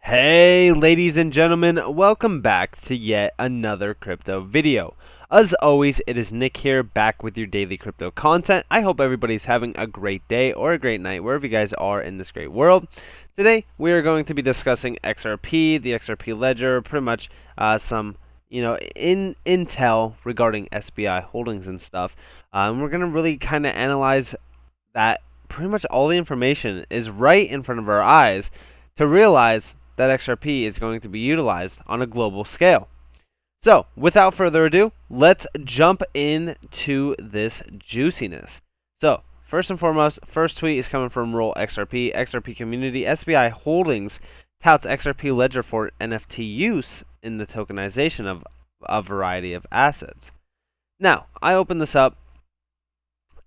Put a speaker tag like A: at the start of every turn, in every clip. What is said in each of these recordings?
A: Hey ladies and gentlemen, welcome back to yet another crypto video. As always, it is Nick here, back with your daily crypto content. I hope everybody's having a great day or a great night wherever you guys are in this great world. Today we are going to be discussing XRP, the XRP ledger, pretty much some intel regarding SBI holdings and stuff. And we're going to really kind of analyze that pretty much all the information is right in front of our eyes to realize that XRP is going to be utilized on a global scale. So, without further ado, let's jump into this juiciness. So, first and foremost, first tweet is coming from Roll XRP community. SBI Holdings touts XRP ledger for NFT use in the tokenization of a variety of assets. Now, I opened this up,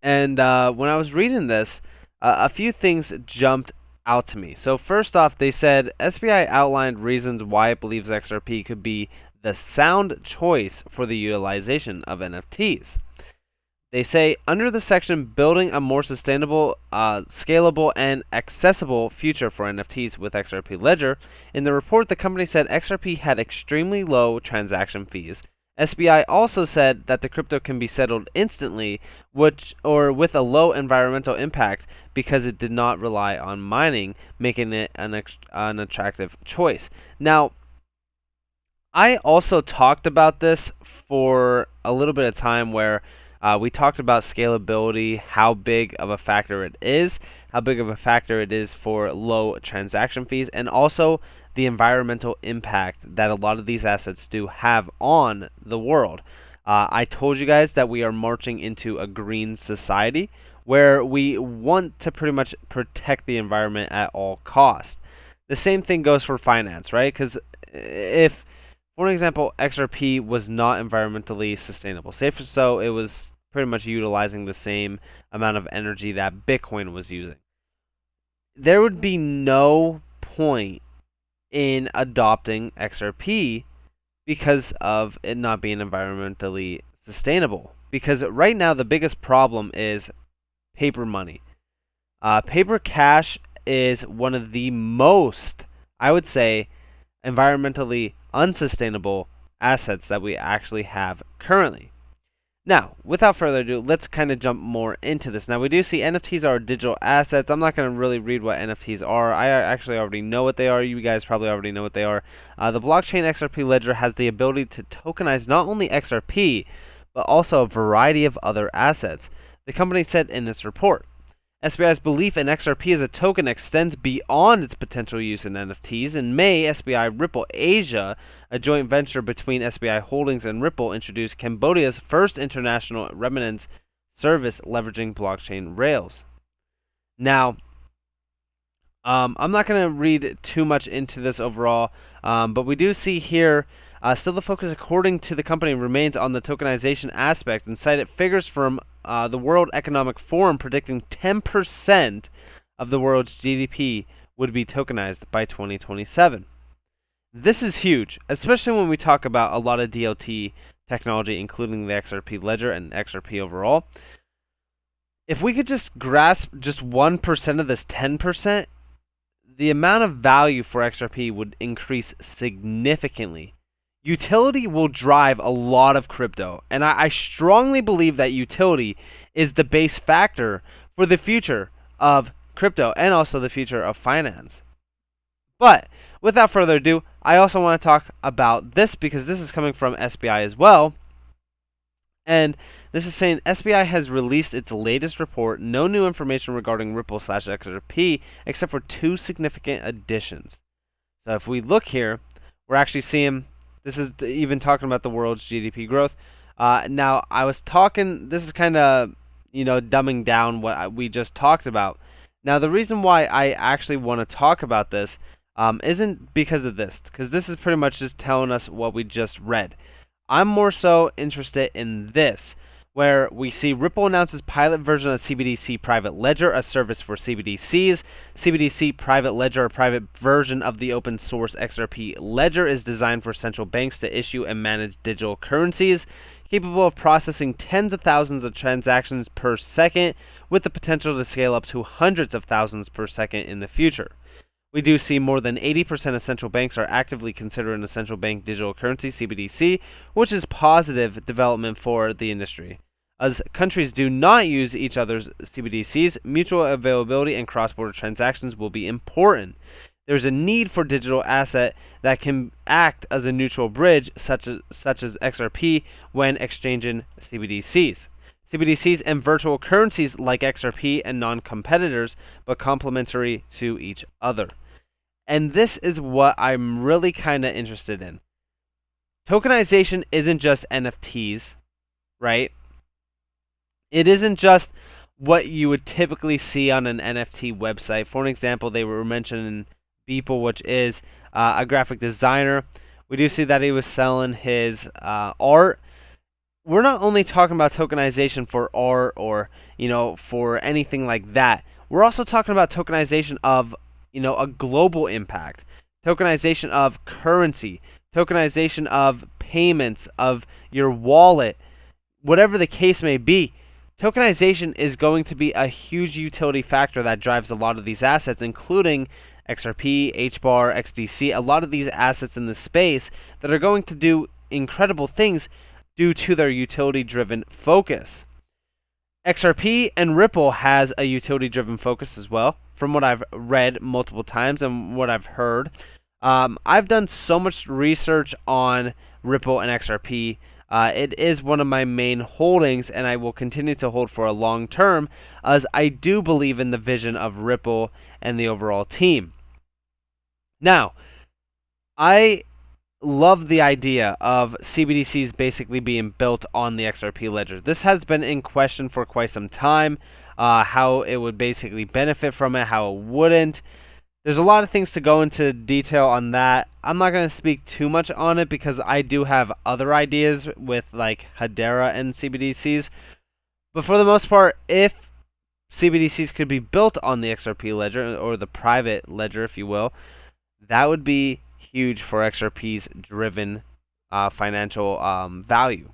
A: and when I was reading this, a few things jumped out to me. So first off, they said SBI outlined reasons why it believes XRP could be the sound choice for the utilization of NFTs. They say under the section building a more sustainable, scalable, and accessible future for NFTs with XRP Ledger, in the report the company said XRP had extremely low transaction fees. SBI also said that the crypto can be settled instantly, with a low environmental impact because it did not rely on mining, making it an attractive choice. Now, I also talked about this for a little bit of time where we talked about scalability, how big of a factor it is, for low transaction fees, and also the environmental impact that a lot of these assets do have on the world. I told you guys that we are marching into a green society where we want to pretty much protect the environment at all costs. The same thing goes for finance, right? Because if, for example, XRP was not environmentally sustainable, say for so it was pretty much utilizing the same amount of energy that Bitcoin was using, there would be no point in adopting XRP because of it not being environmentally sustainable. Because right now the biggest problem is paper money. Paper cash is one of the most, I would say, environmentally unsustainable assets that we actually have currently. Now, without further ado, let's kind of jump more into this. Now, we do see NFTs are digital assets. I'm not going to really read what NFTs are. I actually already know what they are. You guys probably already know what they are. The blockchain XRP ledger has the ability to tokenize not only XRP, but also a variety of other assets. The company said in its report, SBI's belief in XRP as a token extends beyond its potential use in NFTs. In May, SBI Ripple Asia, a joint venture between SBI Holdings and Ripple, introduced Cambodia's first international remittance service leveraging blockchain rails. Now, I'm not going to read too much into this overall, but we do see here still the focus, according to the company, remains on the tokenization aspect, and cited figures from the World Economic Forum predicting 10% of the world's GDP would be tokenized by 2027. This is huge, especially when we talk about a lot of DLT technology, including the XRP ledger and XRP overall. If we could just grasp just 1% of this 10%, the amount of value for XRP would increase significantly. Utility will drive a lot of crypto, and I strongly believe that utility is the base factor for the future of crypto and also the future of finance. But without further ado, I also want to talk about this because this is coming from SBI as well. And this is saying SBI has released its latest report. No new information regarding Ripple/XRP except for two significant additions. So if we look here, we're actually seeing, this is even talking about the world's GDP growth. Now, I was talking, this is kind of, dumbing down what we just talked about. Now, the reason why I actually want to talk about this isn't because of this, because this is pretty much just telling us what we just read. I'm more so interested in this, where we see Ripple announces pilot version of CBDC Private Ledger, a service for CBDCs. CBDC Private Ledger, a private version of the open source XRP ledger, is designed for central banks to issue and manage digital currencies, capable of processing tens of thousands of transactions per second, with the potential to scale up to hundreds of thousands per second in the future. We do see more than 80% of central banks are actively considering a central bank digital currency, CBDC, which is positive development for the industry. As countries do not use each other's CBDCs, mutual availability and cross-border transactions will be important. There's a need for digital asset that can act as a neutral bridge, such as XRP, when exchanging CBDCs. CBDCs and virtual currencies like XRP and non-competitors, but complementary to each other. And this is what I'm really kind of interested in. Tokenization isn't just NFTs, right? It isn't just what you would typically see on an NFT website. For an example, they were mentioning Beeple, which is a graphic designer. We do see that he was selling his art. We're not only talking about tokenization for art or, for anything like that. We're also talking about tokenization of, a global impact. Tokenization of currency. Tokenization of payments, of your wallet. Whatever the case may be, tokenization is going to be a huge utility factor that drives a lot of these assets, including XRP, HBAR, XDC, a lot of these assets in the space that are going to do incredible things due to their utility-driven focus. XRP and Ripple has a utility-driven focus as well, from what I've read multiple times and what I've heard. I've done so much research on Ripple and XRP. It is one of my main holdings, and I will continue to hold for a long term, as I do believe in the vision of Ripple and the overall team. Now, I love the idea of CBDCs basically being built on the XRP ledger. This has been in question for quite some time, how it would basically benefit from it, how it wouldn't. There's a lot of things to go into detail on that. I'm not going to speak too much on it because I do have other ideas with like Hedera and CBDCs. But for the most part, if CBDCs could be built on the XRP ledger, or the private ledger, if you will, that would be huge for XRP's driven financial value.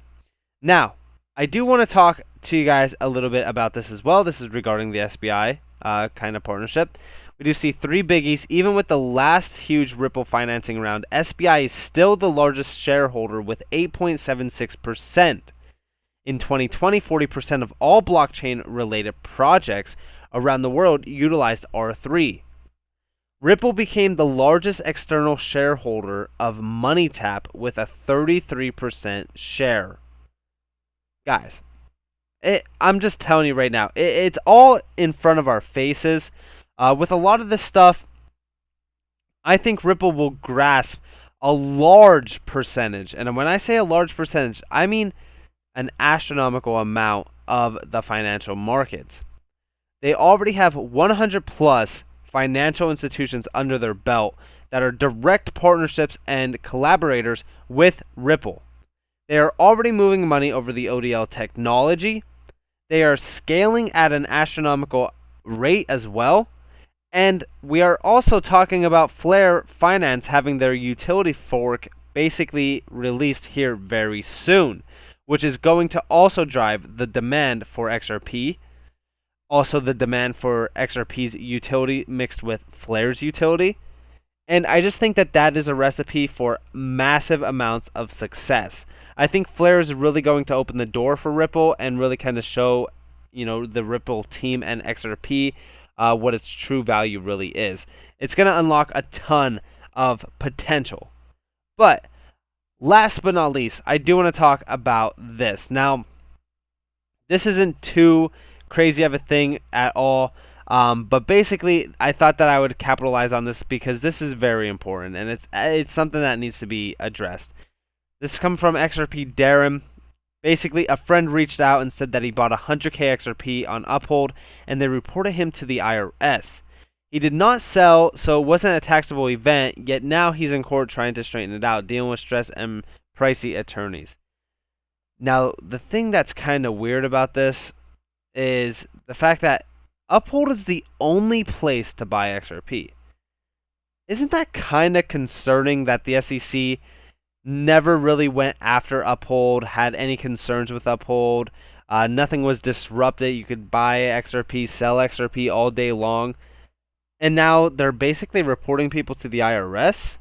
A: Now, I do want to talk to you guys a little bit about this as well. This is regarding the SBI kind of partnership. We do see three biggies. Even with the last huge Ripple financing round, SBI is still the largest shareholder with 8.76%. In 2020, 40% of all blockchain-related projects around the world utilized R3. Ripple became the largest external shareholder of MoneyTap with a 33% share. Guys, I'm just telling you right now, it's all in front of our faces. With a lot of this stuff, I think Ripple will grasp a large percentage. And when I say a large percentage, I mean an astronomical amount of the financial markets. They already have 100 plus financial institutions under their belt that are direct partnerships and collaborators with Ripple. They are already moving money over the ODL technology. They are scaling at an astronomical rate as well. And we are also talking about Flare Finance having their utility fork basically released here very soon, which is going to also drive the demand for XRP. Also the demand for XRP's utility mixed with Flare's utility. And I just think that that is a recipe for massive amounts of success. I think Flare is really going to open the door for Ripple and really kind of show, the Ripple team and XRP what its true value really is. It's going to unlock a ton of potential. But last but not least, I do want to talk about this. Now, this isn't too crazy of a thing at all, but basically, I thought that I would capitalize on this because this is very important, and it's something that needs to be addressed. This comes from XRP Darren. Basically, a friend reached out and said that he bought 100k XRP on Uphold, and they reported him to the IRS. He did not sell, so it wasn't a taxable event, yet now he's in court trying to straighten it out, dealing with stress and pricey attorneys. Now, the thing that's kind of weird about this is the fact that Uphold is the only place to buy XRP. Isn't that kind of concerning that the SEC never really went after Uphold, had any concerns with Uphold? Nothing was disrupted. You could buy XRP, sell XRP all day long. and now they're basically reporting people to the IRS.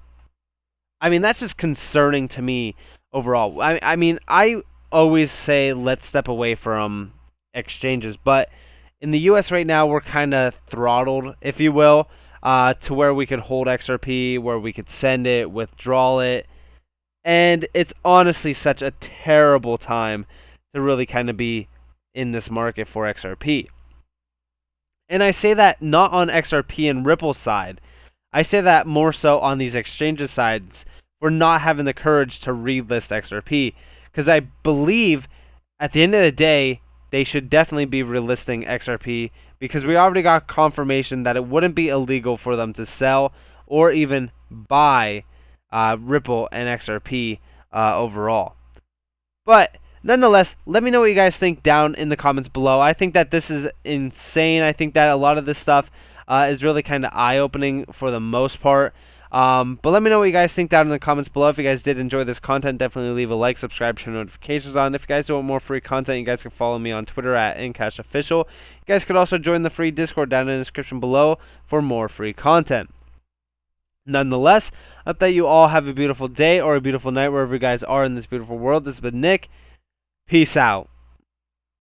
A: I mean, that's just concerning to me overall. I mean, I always say let's step away from exchanges, but in the U.S. right now, we're kind of throttled, if you will, to where we could hold XRP, where we could send it, withdraw it, and it's honestly such a terrible time to really kind of be in this market for XRP. And I say that not on XRP and Ripple side. I say that more so on these exchanges sides for not having the courage to relist XRP. Because I believe at the end of the day, they should definitely be relisting XRP because we already got confirmation that it wouldn't be illegal for them to sell or even buy Ripple and XRP overall. But nonetheless, let me know what you guys think down in the comments below. I think that this is insane. I think that a lot of this stuff is really kind of eye-opening for the most part. But let me know what you guys think down in the comments below. If you guys did enjoy this content, definitely leave a like, subscribe, turn notifications on. If you guys want more free content, you guys can follow me on Twitter at InCashOfficial. You guys could also join the free Discord down in the description below for more free content. Nonetheless, I hope that you all have a beautiful day or a beautiful night wherever you guys are in this beautiful world. This has been Nick. Peace out.